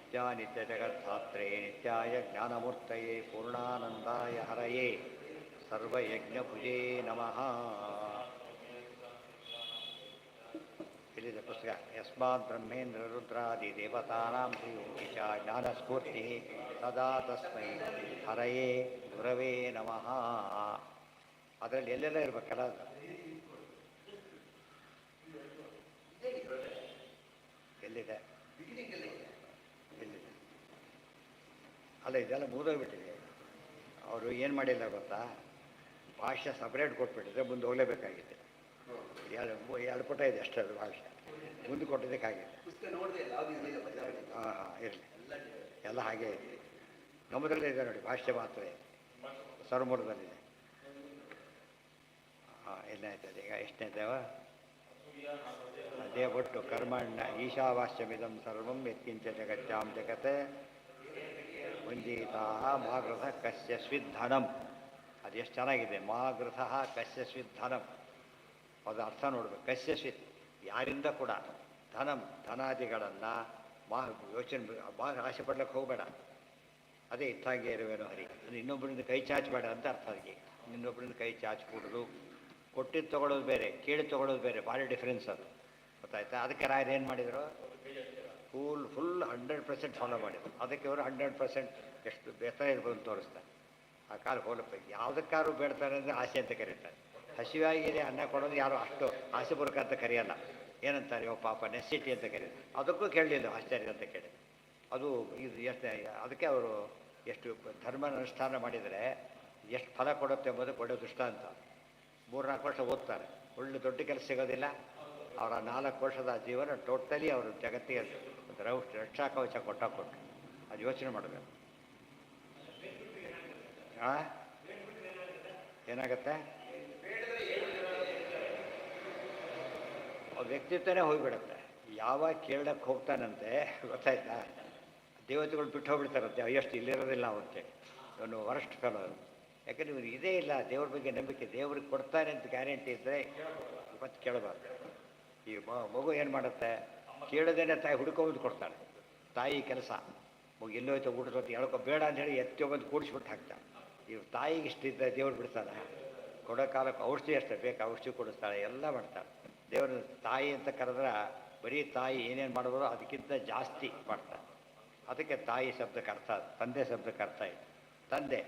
ನಿತ್ಯಾನಿತ್ಯಜಗದ್ಧಾತ್ರೆ ನಿತ್ಯಾಯ ಜ್ಞಾನಮೂರ್ತಯೇ ಪೂರ್ಣಾನಂದಾಯ ಹರಯೇ ಸರ್ವಯಜ್ಞಭುಜೇ ನಮಃ. ಇಲ್ಲಿದೆ ಪುಸ್ತಕ. ಯಸ್ಮಾತ್ ಬ್ರಹ್ಮೇಂದ್ರ ರುದ್ರಾದಿ ದೇವತಾನಾಂ ಶ್ರೀಯೋಗಿ ಚ ಜ್ಞಾನಸ್ಫೂರ್ತಿ ಸದಾ ತಸ್ಮೈ ಹರಯೇ ಗುರವೇ ನಮಃ. ಅದರಲ್ಲಿ ಎಲ್ಲೆಲ್ಲ ಇರಬೇಕಲ್ಲ, ಎಲ್ಲಿದೆ ಎಲ್ಲಿದೆ ಅಲ್ಲ, ಇದೆಲ್ಲ ಮುಗಿದೋಗ್ಬಿಟ್ಟಿದೆ. ಅವರು ಏನು ಮಾಡಿಲ್ಲ ಗೊತ್ತಾ, ಭಾಷೆ ಸಪ್ರೇಟ್ ಕೊಟ್ಬಿಟ್ಟಿದ್ರೆ ಮುಂದೆ ಹೋಗಲೇಬೇಕಾಗಿದೆ. ಎರಡು ಪುಟ ಇದೆ ಅಷ್ಟೇ, ಅದು ಭಾಷೆ ಮುಂದೆ ಕೊಟ್ಟಿದ್ದಕ್ಕಾಗಿದೆ. ಹಾಂ ಹಾಂ, ಇರಲಿ, ಎಲ್ಲ ಹಾಗೆ ಇದೆ. ನಮ್ಮದ್ರಲ್ಲೇ ಇದೆ ನೋಡಿ, ಭಾಷೆ ಮಾತ್ರ ಇದೆ, ಸರ್ವಮೂಲದಲ್ಲಿದೆ. ಹಾಂ, ಏನಾಯ್ತದೆ ಈಗ, ಎಷ್ಟನೇದೇವ ಅದೇ ಒಟ್ಟು ಕರ್ಮಣ್ಣ ಈಶಾವಾಸ್ಯಮಿದಂ ಸರ್ವಂ ಯತ್ಕಿಂಚ ಜಗತ್ಯಾಂ ಜಗತ್ ಮುಂಜೀತಾ ಮಾಗೃತ ಕಸ್ಯ ಸ್ವಿಧನಂ. ಅದು ಎಷ್ಟು ಚೆನ್ನಾಗಿದೆ, ಮಾಗೃತ ಕಸ್ಯ ಸ್ವಿಧನಂ. ಅದು ಅರ್ಥ ನೋಡ್ಬೇಕು. ಕಸ್ಯ ಸ್ವಿತ್, ಯಾರಿಂದ ಕೂಡ ಧನಂ ಧನಾದಿಗಳನ್ನು ಯೋಚನೆ ಆಸೆ ಪಡ್ಲಿಕ್ಕೆ ಹೋಗಬೇಡ. ಅದೇ ಇತ್ತಾಗೆ ಇರುವೇನೋ ಹರಿ. ಅದು ಇನ್ನೊಬ್ಬರಿಂದ ಕೈ ಚಾಚಬೇಡ ಅಂತ ಅರ್ಥ. ಅದಕ್ಕೆ ಇನ್ನೊಬ್ಬರಿಂದ ಕೈ ಚಾಚಿಬಿಡೋದು, ಕೊಟ್ಟಿದ್ದು ತೊಗೊಳ್ಳೋದು ಬೇರೆ, ಕೇಳಿ ತೊಗೊಳ್ಳೋದು ಬೇರೆ, ಭಾರಿ ಡಿಫ್ರೆನ್ಸ್ ಅದು, ಗೊತ್ತಾಯ್ತಾ? ಅದಕ್ಕೆ ರಾಯರು ಏನು ಮಾಡಿದರು, ಫುಲ್ 100% ಫಾಲೋ ಮಾಡಿದರು. ಅದಕ್ಕೆ ಅವರು 100% ಎಷ್ಟು ಬೇಸರ ಇರ್ಬೋದು ತೋರಿಸ್ತಾರೆ. ಆ ಕಾಲ ಹೋಲಬೇಕು. ಯಾವುದಕ್ಕಾರು ಬೇಡ್ತಾರೆ ಅಂದರೆ ಆಸೆ ಅಂತ ಕರೀತಾರೆ. ಹಸಿವಾಗಿದೆ ಅನ್ನ ಕೊಡೋದು ಯಾರು ಅಷ್ಟು ಆಸೆ ಪೂರ್ವಕ ಅಂತ ಕರೆಯಲ್ಲ. ಏನಂತಾರೆ, ಓ ಪಾಪ ನೆಸಿಟಿ ಅಂತ ಕರೀತಾರೆ. ಅದಕ್ಕೂ ಕೇಳಲಿಲ್ಲ, ಆಶ್ಚರ್ಯ ಅಂತ ಕೇಳಿ. ಅದು ಇದು ಎಷ್ಟು, ಅದಕ್ಕೆ ಅವರು ಎಷ್ಟು ಧರ್ಮ ಅನುಷ್ಠಾನ ಮಾಡಿದರೆ ಎಷ್ಟು ಫಲ ಕೊಡುತ್ತೆ ಎಂಬುದು ಕೊಡೋ ದೃಷ್ಟಾಂತ. 3-4 ವರ್ಷ ಓದ್ತಾರೆ, ಒಳ್ಳೆ ದೊಡ್ಡ ಕೆಲಸ ಸಿಗೋದಿಲ್ಲ. ಅವರ 4 ವರ್ಷದ ಜೀವನ ಟೋಟಲಿ ಅವರು ಜಗತ್ತಿಗೆ ರಕ್ಷಾ ಕವಚ ಕೊಟ್ಟು ಅದು ಯೋಚನೆ ಮಾಡಬೇಕು. ಹಾಂ, ಏನಾಗತ್ತೆ, ವ್ಯಕ್ತಿತ್ವನೇ ಹೋಗಿಬಿಡುತ್ತೆ. ಯಾವಾಗ ಕೇಳಕ್ಕೆ ಹೋಗ್ತಾನಂತೆ, ಗೊತ್ತಾಯ್ತಾ, ದೇವತೆಗಳು ಬಿಟ್ಟು ಹೋಗ್ಬಿಡ್ತಾರಂತೆ. ಎಷ್ಟು ಇಲ್ಲಿರೋದಿಲ್ಲ ಅವತ್ತೇಳಿ ಇವನು ವರಸ್ಟ್ ಫೆಲೋ. ಯಾಕಂದ್ರೆ ಇವ್ರಿಗೆ ಇದೇ ಇಲ್ಲ ದೇವ್ರ ಬಗ್ಗೆ ನಂಬಿಕೆ. ದೇವ್ರಿಗೆ ಕೊಡ್ತಾನೆ ಅಂತ ಗ್ಯಾರಂಟಿ ಇದ್ದರೆ ಮತ್ತೆ ಕೇಳಬಾರ್ದು. ಈ ಮಗು ಏನು ಮಾಡುತ್ತೆ, ಕೇಳೋದೇನೆ ತಾಯಿ ಹುಡ್ಕೊಂಬಂದು ಕೊಡ್ತಾಳೆ. ತಾಯಿ ಕೆಲಸ ಮಗು ಎಲ್ಲೋಯ್ತು ಊಟದೊತ್ತು ಹೇಳ್ಕೊ ಬೇಡ ಅಂಥೇಳಿ ಎತ್ತೊಂಬಂದು ಕೂಡಿಸ್ಬಿಟ್ಟು ಹಾಕ್ತಾಳೆ. ಇವ್ರು ತಾಯಿಗೆ ಇಷ್ಟಿದ್ದ ದೇವ್ರು ಬಿಡ್ತಾನೆ. ಕೊಡೋ ಕಾಲಕ್ಕೆ ಔಷಧಿ ಅಷ್ಟೇ ಬೇಕು, ಔಷಧಿ ಕೊಡಿಸ್ತಾಳೆ, ಎಲ್ಲ ಮಾಡ್ತಾಳೆ. ದೇವ್ರ ತಾಯಿ ಅಂತ ಕರೆದ್ರೆ ಬರೀ ತಾಯಿ ಏನೇನು ಮಾಡ್ಬೋದು ಅದಕ್ಕಿಂತ ಜಾಸ್ತಿ ಮಾಡ್ತಾರೆ. ಅದಕ್ಕೆ ತಾಯಿ ಶಬ್ದಕ್ಕೆ ಅರ್ಥ, ತಂದೆ ಶಬ್ದಕ್ಕೆ ಅರ್ಥ ಇದೆ. ತಂದೆ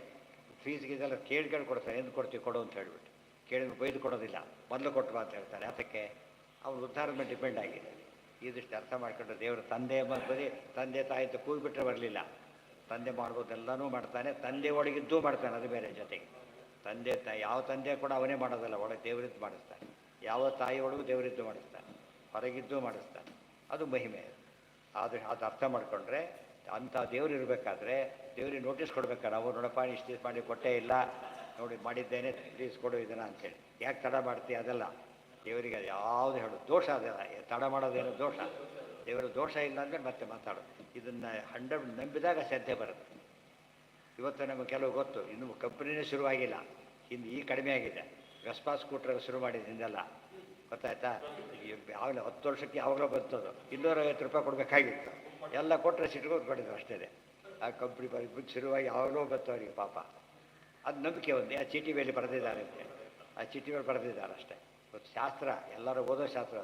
ಫೀಸ್ಗಿದೆಲ್ಲ ಕೇಳಿ ಕೊಡ್ತಾರೆ. ಎಂದು ಕೊಡ್ತೀವಿ ಕೊಡು ಅಂತ ಹೇಳ್ಬಿಟ್ಟು, ಕೇಳಿದ್ರೆ ಬೈದು ಕೊಡೋದಿಲ್ಲ, ಮೊದಲು ಕೊಟ್ಟು ಅಂತ ಹೇಳ್ತಾರೆ. ಅದಕ್ಕೆ ಅವ್ರ ಉದ್ಧಾರದ ಮೇಲೆ ಡಿಪೆಂಡ್ ಆಗಿದೆ. ಇದಿಷ್ಟು ಅರ್ಥ ಮಾಡ್ಕೊಂಡ್ರೆ ದೇವರು ತಂದೆ ಬರೀ ತಂದೆ ತಾಯಿ ಅಂತ ಕೂಗಿಬಿಟ್ರೆ ಬರಲಿಲ್ಲ. ತಂದೆ ಮಾಡ್ಬೋದೆಲ್ಲನೂ ಮಾಡ್ತಾನೆ, ತಂದೆ ಒಳಗಿದ್ದೂ ಮಾಡ್ತಾನೆ, ಅದು ಬೇರೆ. ಜೊತೆಗೆ ತಂದೆ ತಾಯಿ, ಯಾವ ತಂದೆ ಕೂಡ ಅವನೇ ಮಾಡೋದಲ್ಲ, ಒಳಗೆ ದೇವರಿದ್ದು ಮಾಡಿಸ್ತಾನೆ. ಯಾವ ತಾಯಿ ಒಳಗೂ ದೇವರಿದ್ದು ಮಾಡಿಸ್ತಾನೆ, ಹೊರಗಿದ್ದು ಮಾಡಿಸ್ತಾನೆ. ಅದು ಮಹಿಮೆ. ಅದು ಅರ್ಥ ಮಾಡಿಕೊಂಡ್ರೆ ಅಂಥ ದೇವ್ರು ಇರಬೇಕಾದ್ರೆ ದೇವ್ರಿಗೆ ನೋಟಿಸ್ ಕೊಡ್ಬೇಕಾರೆ, ನಾವು ನೋಡಪ್ಪ ಇಷ್ಟು ಮಾಡಿ ಕೊಟ್ಟೇ ಇಲ್ಲ, ನೋಡಿ ಮಾಡಿದ್ದೇನೆ, ಪ್ಲೀಸ್ ಕೊಡು ಇದನ್ನು ಅಂತೇಳಿ. ಯಾಕೆ ತಡ ಮಾಡ್ತೀವಿ, ಅದೆಲ್ಲ ದೇವರಿಗೆ ಯಾವುದು ಹೇಳೋದು ದೋಷ. ಅದೆಲ್ಲ ತಡ ಮಾಡೋದೇನೋ ದೋಷ. ದೇವರ ದೋಷ ಇಲ್ಲ ಅಂದರೆ ಮತ್ತೆ ಮಾತಾಡೋದು. ಇದನ್ನು 100 ನಂಬಿದಾಗ ಶ್ರದ್ಧೆ ಬರುತ್ತೆ. ಇವತ್ತು ನಮಗೆ ಕೆಲವು ಗೊತ್ತು, ಇನ್ನೂ ಕಂಪ್ನಿನೇ ಶುರುವಾಗಿಲ್ಲ, ಹಿಂದೆ ಈ ಕಡಿಮೆ ಆಗಿದೆ. ವೆಸ್ಪಾ ಸ್ಕೂಟ್ರ್ ಶುರು ಮಾಡಿದ ಹಿಂದೆಲ್ಲ, ಗೊತ್ತಾಯ್ತಾ? ಯಾವಾಗಲೂ 10 ವರ್ಷಕ್ಕೆ ಯಾವಾಗಲೂ ಬರ್ತದು. 250 ರೂಪಾಯಿ ಕೊಡಬೇಕಾಗಿತ್ತು, ಎಲ್ಲ ಕೊಟ್ಟರೆ ಸಿಟ್ಕೊಂಡು ಕೊಟ್ಟಿದ್ರು ಅಷ್ಟೇ. ಆ ಕಂಪ್ನಿ ಬುಕ್ ಶುರುವಾಗಿ ಯಾವಾಗಲೂ ಬರ್ತವರಿಗೆ ಪಾಪ. ಅದು ನಂಬಿಕೆ ಒಂದೇ. ಆ ಚೀಟಿ ಮೇಲೆ ಬರೆದಿದ್ದಾರೆ ಅಂತೆ, ಆ ಚೀಟಿ ಮೇಲೆ ಬರೆದಿದ್ದಾರೆ ಅಷ್ಟೇ. ಇವತ್ತು ಶಾಸ್ತ್ರ ಎಲ್ಲರೂ ಓದೋ ಶಾಸ್ತ್ರ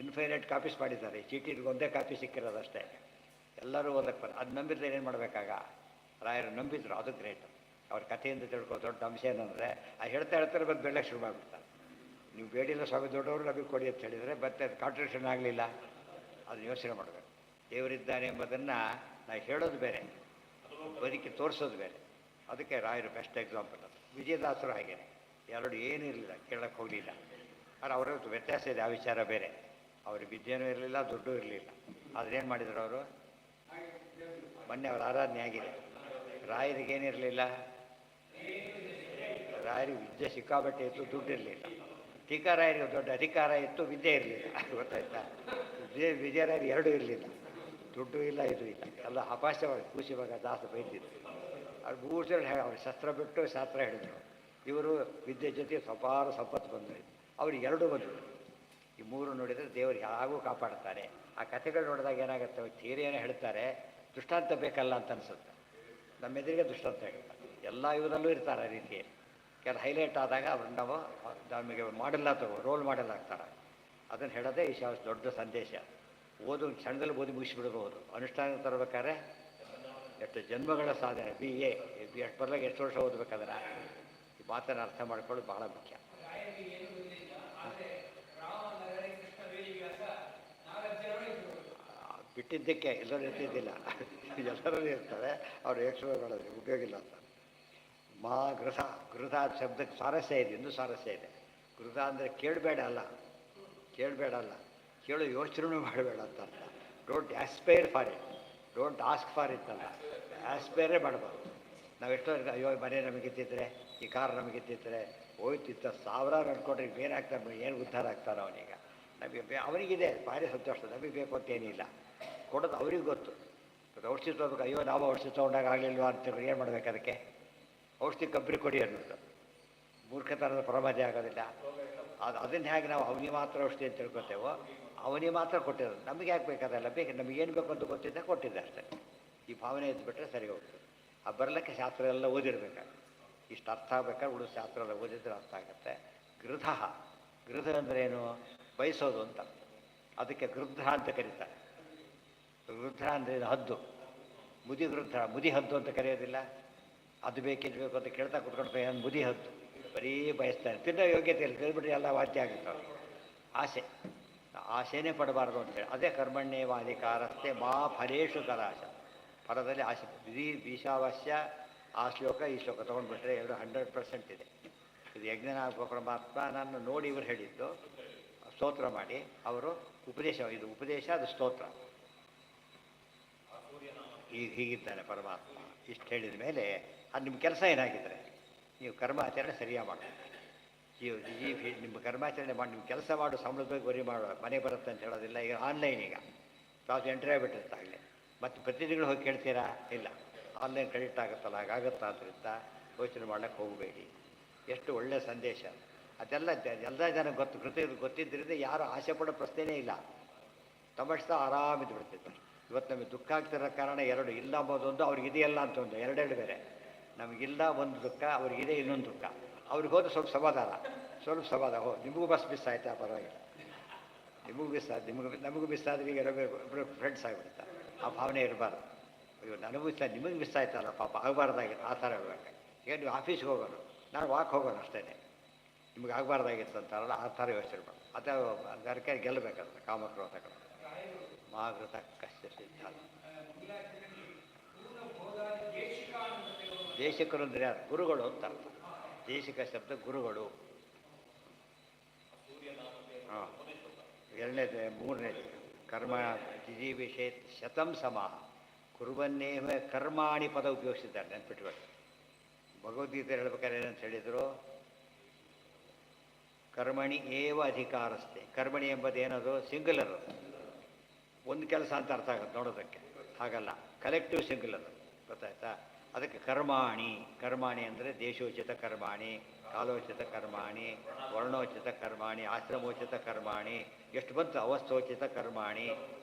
ಇನ್ಫೈನೈಟ್ ಕಾಪೀಸ್ ಮಾಡಿದ್ದಾರೆ. ಈ ಚೀಟಿಗೆ ಒಂದೇ ಕಾಪಿ ಸಿಕ್ಕಿರೋದಷ್ಟೇ, ಎಲ್ಲರೂ ಓದಕ್ಕೆ ಅದು ನಂಬಿದ್ರೆ ಏನು ಮಾಡಬೇಕಾಗ. ರಾಯರು ನಂಬಿದ್ರು, ಅದು ಗ್ರೇಟ್. ಅವ್ರ ಕಥೆಯಿಂದ ತಿಳ್ಕೊ ದೊಡ್ಡ ಅಂಶ ಏನಂದರೆ, ಆ ಹೇಳ್ತಾರೆ ಬಂದು ಬೆಳ್ಳಕ್ಕೆ ಶುರು ಮಾಡಿಬಿಡ್ತಾರೆ. ನೀವು ಬೇಡಿಲ್ಲ ಸ್ವಾಮಿ ದೊಡ್ಡವರು ನಮಗೆ ಕೊಡಿ ಅಂತ ಹೇಳಿದರೆ ಮತ್ತೆ ಅದು ಕಾಂಟ್ರಿಬ್ಯೂಷನ್ ಆಗಲಿಲ್ಲ. ಅದನ್ನು ಯೋಚನೆ ಮಾಡಬೇಕು. ದೇವರಿದ್ದಾನೆ ಎಂಬುದನ್ನು ನಾವು ಹೇಳೋದು ಬೇರೆ, ಬದುಕಿ ತೋರಿಸೋದು ಬೇರೆ. ಅದಕ್ಕೆ ರಾಯರು ಬೆಸ್ಟ್ ಎಕ್ಸಾಂಪಲ್. ಅದು ವಿಜಯದಾಸರು ಹಾಗೇನೆ, ಎರಡು ಏನೂ ಇರಲಿಲ್ಲ, ಕೇಳಕ್ಕೆ ಹೋಗಲಿಲ್ಲ. ಆದರೆ ಅವರ ವ್ಯತ್ಯಾಸ ಇದೆ, ಆ ವಿಚಾರ ಬೇರೆ. ಅವ್ರಿಗೆ ವಿದ್ಯೆನೂ ಇರಲಿಲ್ಲ, ದುಡ್ಡು ಇರಲಿಲ್ಲ. ಆದರೆ ಏನು ಮಾಡಿದರು ಅವರು? ಮೊನ್ನೆ ಅವ್ರ ಆರಾಧನೆ ಆಗಿದೆ. ರಾಯರಿಗೇನಿರಲಿಲ್ಲ, ರಾಯರಿಗೆ ವಿದ್ಯೆ ಸಿಕ್ಕಾಬಟ್ಟೆ ಇತ್ತು, ದುಡ್ಡು ಇರಲಿಲ್ಲ. ಟೀಕಾರಾಯರಿಗೆ ದೊಡ್ಡ ಅಧಿಕಾರ ಇತ್ತು, ವಿದ್ಯೆ ಇರಲಿಲ್ಲ. ಗೊತ್ತಾಯ್ತಾ? ವಿಜಯರಾಯರು ಎರಡೂ ಇರಲಿಲ್ಲ, ದುಡ್ಡು ಇಲ್ಲ, ಇದು ಇಲ್ಲ, ಎಲ್ಲ ಅಪಾಸ್ಯವಾಗಿ ಕೂಸಿವಾಗ ದಾಸ ಬೈತಿದ್ರು. ಅವ್ರು 3 ಜನ ಅವ್ರು ಶಸ್ತ್ರ ಬಿಟ್ಟು ಶಾಸ್ತ್ರ ಹೇಳಿದರು. ಇವರು ವಿದ್ಯೆ ಜೊತೆ ಸಪಾರ ಸಂಪತ್ತು ಬಂದರು. ಅವ್ರಿಗೆ ಎರಡೂ ಬಂದರು. ಈ 3 ನೋಡಿದರೆ ದೇವರು ಯಾವಾಗೂ ಕಾಪಾಡ್ತಾರೆ. ಆ ಕಥೆಗಳು ನೋಡಿದಾಗ ಏನಾಗುತ್ತೆ, ಥಿಯರಿಯನ್ನು ಹೇಳ್ತಾರೆ, ದೃಷ್ಟಾಂತ ಬೇಕಲ್ಲ ಅಂತ ಅನಿಸುತ್ತೆ. ನಮ್ಮ ಎದುರಿಗೆ ದೃಷ್ಟಾಂತ ಹೇಳ್ತಾರೆ. ಎಲ್ಲ ಇವರಲ್ಲೂ ಇರ್ತಾರೆ ಆ ರೀತಿ. ಕೆಲವು ಹೈಲೈಟ್ ಆದಾಗ ಅವ್ರನ್ನ ನಾವು ನಮಗೆ ಮಾಡೆಲ್ಲ ರೋಲ್ ಮಾಡೆಲ್ ಆಗ್ತಾರೆ. ಅದನ್ನು ಹೇಳೋದೇ ಈ ದೊಡ್ಡ ಸಂದೇಶ. ಓದು ಕ್ಷಣದಲ್ಲಿ ಓದಿ ಮುಗಿಸ್ಬಿಡ್ಬೋದು. ಅನುಷ್ಠಾನ ತರಬೇಕಾದ್ರೆ ಎಷ್ಟು ಜನ್ಮಗಳ ಸಾಧನೆ. ಎಷ್ಟು ಬರಲಾಗ ಎಷ್ಟು ವರ್ಷ ಓದಬೇಕಾದ್ರೆ ಈ ಮಾತನ್ನು ಅರ್ಥ ಮಾಡ್ಕೊಳ್ಳೋದು ಬಹಳ ಮುಖ್ಯ. ಬಿಟ್ಟಿದ್ದಕ್ಕೆ ಎಲ್ಲರೂ ಇರ್ತಿದ್ದಿಲ್ಲ, ಎಲ್ಲರೂ ಇರ್ತಾರೆ. ಅವರು ಎಕ್ಸ್ಟ್ರಾ ಮಾಡೋದು ಉಪಯೋಗ ಇಲ್ಲ ಅಂತ. ಮಾ ಗೃಹ ಗೃಹ ಶಬ್ದಕ್ಕೆ ಸ್ವಾರಸ್ಯ ಇದೆ, ಇನ್ನೂ ಸ್ವಾರಸ್ಯ ಇದೆ. ಗೃಹ ಅಂದರೆ ಕೇಳಬೇಡ ಅಲ್ಲ, ಕೇಳಬೇಡ ಅಲ್ಲ, ಕೇಳೋ ಯೋಚನೆ ಮಾಡಬೇಡ ಅಂತ ಅರ್ಥ. Don't aspire for it, don't ask for it ಅಲ್ಲ, ಆಸ್ಪೈರೇ ಮಾಡಬಾರ್ದು. ನಾವೆಷ್ಟೋ ಅಯ್ಯೋ ಮನೆ ನಮಗಿದ್ದಿದ್ರೆ, ಈ ಕಾರ್ ನಮಗಿದ್ದಿದ್ರೆ, ಹೋಯ್ತಿದ್ದ ಸಾವಿರಾರು ಅನ್ಕೊಂಡ್ರೆ ಏನಾಗ್ತಾರೆ, ಏನು ಉದ್ಧಾರ ಆಗ್ತಾರೋ ಅವನೀಗ. ನಮಗೆ ಅವನಿಗಿದೆ ಭಾರಿ ಸಂತೋಷ, ನಮಗೆ ಬೇಕು ಅಂತೇನಿಲ್ಲ. ಕೊಡೋದು ಅವ್ರಿಗೆ ಗೊತ್ತು. ಔಷಧಿ ತೊಗೋಬೇಕು, ಅಯ್ಯೋ ನಾವು ಔಷಧಿ ತೊಗೊಂಡಾಗ ಆಗಲಿಲ್ವಾ ಅಂತೇಳಿ ಏನು ಮಾಡ್ಬೇಕು ಅದಕ್ಕೆ? ಔಷಧಿ ಕಬ್ಬರಿ ಕೊಡಿ ಅನ್ನೋದು ಮೂರ್ಖತನದ ಪ್ರಮಾದ ಆಗೋದಿಲ್ಲ. ಅದನ್ನು ಹೇಗೆ ನಾವು ಅವನಿಗೆ ಮಾತ್ರ ಔಷಧಿ ಅಂತ ತಿಳ್ಕೊತೇವೋ, ಅವನಿಗೆ ಮಾತ್ರ ಕೊಟ್ಟಿರೋದು. ನಮಗೆ ಯಾಕೆ ಬೇಕಾದಲ್ಲ, ಬೇಕು ನಮಗೇನು ಬೇಕು ಅಂತ ಗೊತ್ತಿದ್ದೆ ಕೊಟ್ಟಿದ್ದೆ ಅಷ್ಟೇ. ಈ ಭಾವನೆ ಇದ್ದುಬಿಟ್ರೆ ಸರಿ ಹೋಗ್ತದೆ. ಆ ಬರಲಿಕ್ಕೆ ಶಾಸ್ತ್ರ ಎಲ್ಲ ಓದಿರ್ಬೇಕಾದ್ರೆ, ಇಷ್ಟು ಅರ್ಥ ಆಗ್ಬೇಕಾದ್ರೆ ಉಳಿದ ಶಾಸ್ತ್ರ ಎಲ್ಲ ಓದಿದ್ರೆ ಅರ್ಥ ಆಗುತ್ತೆ. ಗೃಧ ಗೃಧ ಅಂದರೆ ಏನು? ಬಯಸೋದು ಅಂತ. ಅದಕ್ಕೆ ಗೃಧ್ರ ಅಂತ ಕರೀತಾರೆ. ಗೃಧ್ರ ಅಂದರೆ ಹದ್ದು, ಮುದಿ ಗೃಧ್ರ, ಮುದಿ ಹದ್ದು ಅಂತ ಕರೆಯೋದಿಲ್ಲ. ಅದು ಬೇಕಿರಬೇಕು ಅಂತ ಕೇಳ್ತಾ ಕುತ್ಕೊಂಡು ಮುದಿ ಹದ್ದು ಬರೀ ಬಯಸ್ತಾನೆ. ತಿನ್ನೋ ಯೋಗ್ಯತೆ ಇಲ್ಲ, ತಿಂದ್ಬಿಟ್ರೆ ಎಲ್ಲ ವಾದ್ಯ ಆಗುತ್ತೆ ಅವ್ರಿಗೆ. ಆಸೆ, ಆಸೆನೇ ಪಡಬಾರ್ದು ಅಂತೇಳಿ. ಅದೇ ಕರ್ಮಣ್ಯೇವಾಧಿಕಾರಸ್ಥೆ ಮಾ ಫಲೇಶು ಕಲಾಶ. ಫಲದಲ್ಲಿ ಆಸೆ ಇಡೀ ಈಶಾವಾಸ್ಯ. ಆ ಶ್ಲೋಕ ಈ ಶ್ಲೋಕ ತೊಗೊಂಡ್ಬಿಟ್ರೆ ಎರಡು 100% ಇದೆ. ಇದು ಯಜ್ಞನಾಥ ಪರಮಾತ್ಮ ನಾನು ನೋಡಿ ಇವರು ಹೇಳಿದ್ದು, ಸ್ತೋತ್ರ ಮಾಡಿ ಅವರು ಉಪದೇಶ. ಇದು ಉಪದೇಶ, ಅದು ಸ್ತೋತ್ರ. ಈಗ ಹೀಗಿದ್ದಾನೆ ಪರಮಾತ್ಮ. ಇಷ್ಟು ಹೇಳಿದ ಮೇಲೆ ಅದು ನಿಮ್ಮ ಕೆಲಸ ಏನಾಗಿದ್ದರೆ ನೀವು ಕರ್ಮಾಚರಣೆ ಸರಿಯಾಗಿ ಮಾಡಬೇಕು. ಈ ನಿಮ್ಮ ಕರ್ಮಾಚರಣೆ ಮಾಡಿ ನಿಮ್ಮ ಕೆಲಸ ಮಾಡು, ಸಂಬಳದ ಬಗ್ಗೆ ವರಿ ಮಾಡೋ, ಮನೆ ಬರುತ್ತೆ ಅಂತ ಹೇಳೋದಿಲ್ಲ. ಈಗ ಆನ್ಲೈನ್, ಈಗ ಕ್ಲಾಸ್ ಎಂಟ್ರಿ ಆಗಿಬಿಟ್ಟಿರುತ್ತೆ ಆಗಲೇ. ಮತ್ತು ಪ್ರತಿ ತಿಂಗಳು ಹೋಗಿ ಕೇಳ್ತೀರಾ? ಇಲ್ಲ, ಆನ್ಲೈನ್ ಕ್ರೆಡಿಟ್ ಆಗುತ್ತಲ್ಲ, ಹಾಗಾಗುತ್ತಾ. ಆದ್ದರಿಂದ ಯೋಚನೆ ಮಾಡ್ಲಿಕ್ಕೆ ಹೋಗಬೇಡಿ. ಎಷ್ಟು ಒಳ್ಳೆಯ ಸಂದೇಶ ಅದೆಲ್ಲ. ಎಲ್ಲ ಜನ ಗೊತ್ತಿದ್ದರಿಂದ ಯಾರು ಆಸೆ ಪಡೋ ಪ್ರಶ್ನೆಯೇ ಇಲ್ಲ. ತಮಾಷೆ ಆರಾಮಿದ್ದು ಬಿಡ್ತಿದ್ದಾರೆ. ಇವತ್ತು ನಮಗೆ ದುಃಖ ಆಗ್ತಿರೋ ಕಾರಣ ಎರಡು. ಇಲ್ಲ ಅಂಬೋದೊಂದು, ಅವ್ರಿಗಿದೆಯಲ್ಲ ಅಂತ ಒಂದು, ಎರಡೆರಡು ಬೇರೆ. ನಮಗಿಲ್ಲ ಒಂದು ದುಃಖ, ಅವ್ರಿಗಿದೆ ಇನ್ನೊಂದು ದುಃಖ. ಅವ್ರಿಗೆ ಹೋದ್ರೆ ಸ್ವಲ್ಪ ಸಮಾಧಾನ, ನಿಮಗೂ ಬಸ್ ಮಿಸ್ ಆಯ್ತಾ, ಪರವಾಗಿಲ್ಲ, ನಿಮಗೂ ಮಿಸ್ ಆಯ್ತು, ನಮಗೂ ಮಿಸ್ ಆದರೆ ಈಗ ಒಬ್ಬರು ಫ್ರೆಂಡ್ಸ್ ಆಗಿಬಿಡ್ತಾರೆ. ಆ ಭಾವನೆ ಇರಬಾರ್ದು. ಅಯ್ಯೋ ನನಗೂ ಇಷ್ಟ, ನಿಮಗೆ ಮಿಸ್ ಆಯ್ತಲ್ಲ ಪಾಪ, ಆಗಬಾರ್ದಾಗಿತ್ತು ಆ ಥರ ಇರಬೇಕು. ಈಗ ನೀವು ಆಫೀಸ್ಗೆ ಹೋಗೋಣ, ನಾನು ವಾಕ್ ಹೋಗೋಣ ಅಷ್ಟೇ, ನಿಮ್ಗೆ ಆಗಬಾರ್ದಾಗಿತ್ತು ಅಂತಾರಲ್ಲ, ಆ ಥರ ಯೋಚನೆ ಮಾಡೋದು. ಅದು ಗರ್ಕೆ ಗೆಲ್ಲಬೇಕಾದ್ರೆ ಕಾಮಕ್ರೋಧಗಳು. ಮಾಗೃತ ಕಷ್ಟ ಸಿದ್ಧ. ದೇಶಿಕರು ಅಂದರೆ ಯಾರು? ಗುರುಗಳು ಅಂತ ಅರ್ಥ. ದೇಶಿಕ ಶಬ್ದ ಗುರುಗಳು. ಹಾಂ, ಎರಡನೇದು. ಮೂರನೇದು ಕರ್ಮ ಜಿಜೀವಿಷೇ ಶತಂ ಸಮಾಹ ಕುರುವನ್ನೇವ ಕರ್ಮಾಣಿ ಪದ ಉಪಯೋಗಿಸಿದ್ದಾರೆ, ನೆನ್ಪಿಟ್ಕೊಳ್ಳಿ. ಭಗವದ್ಗೀತೆ ಹೇಳ್ಬೇಕಾದ್ರೆ ಏನಂತ ಹೇಳಿದರು? ಕರ್ಮಣಿ ಏವ ಅಧಿಕಾರಸ್ಥೆ. ಕರ್ಮಣಿ ಎಂಬುದೇನದು? ಸಿಂಗುಲರ್, ಒಂದು ಕೆಲಸ ಅಂತ ಅರ್ಥ ಆಗುತ್ತೆ ನೋಡೋದಕ್ಕೆ. ಹಾಗಲ್ಲ, ಕಲೆಕ್ಟಿವ್ ಸಿಂಗುಲರ್, ಗೊತ್ತಾಯ್ತಾ? ಅದಕ್ಕೆ ಕರ್ಮಾಣಿ ಅಂದರೆ ದೇಶೋಚಿತ ಕರ್ಮಾಣಿ, ಕಾಲೋಚಿತ ಕರ್ಮಾಣಿ, ವರ್ಣೋಚಿತ ಕರ್ಮಾಣಿ, ಆಶ್ರಮೋಚಿತ ಕರ್ಮಾಣಿ, ಎಷ್ಟು ಬಂತು? ಅವಸ್ಥೋಚಿತ ಕರ್ಮಾಣಿ,